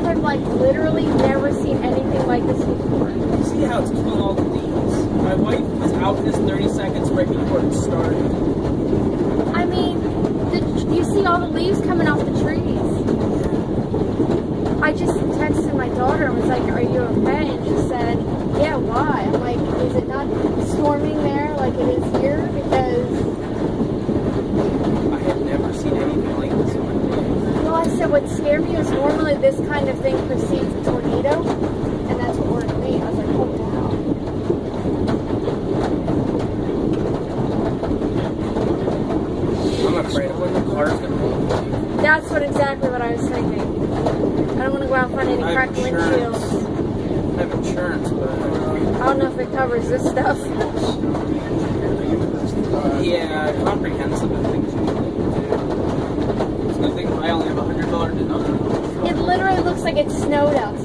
have like literally never seen anything like this before. You see how it's killing all the leaves? My wife was out this 30 seconds right before it started. I mean, you see all the leaves coming off the trees. I just texted my daughter and was like, "Are you okay?" And she said, "Yeah, why?" I'm like, "Is it not storming there like it is here?" Because I had never seen anything like this in my life. well, I said what scared me is normally this kind of thing precedes a tornado, and that's what worried me. I was like, "Oh wow." I'm afraid of when the car's gonna roll. That's exactly what I was thinking. I don't want to go out and find any I have cracked insurance. windshields. I have insurance, but I don't know if it covers this stuff. yeah, comprehensive and things you need to do. It's nothing. I only have $100 deductible. It literally looks like it snowed outside.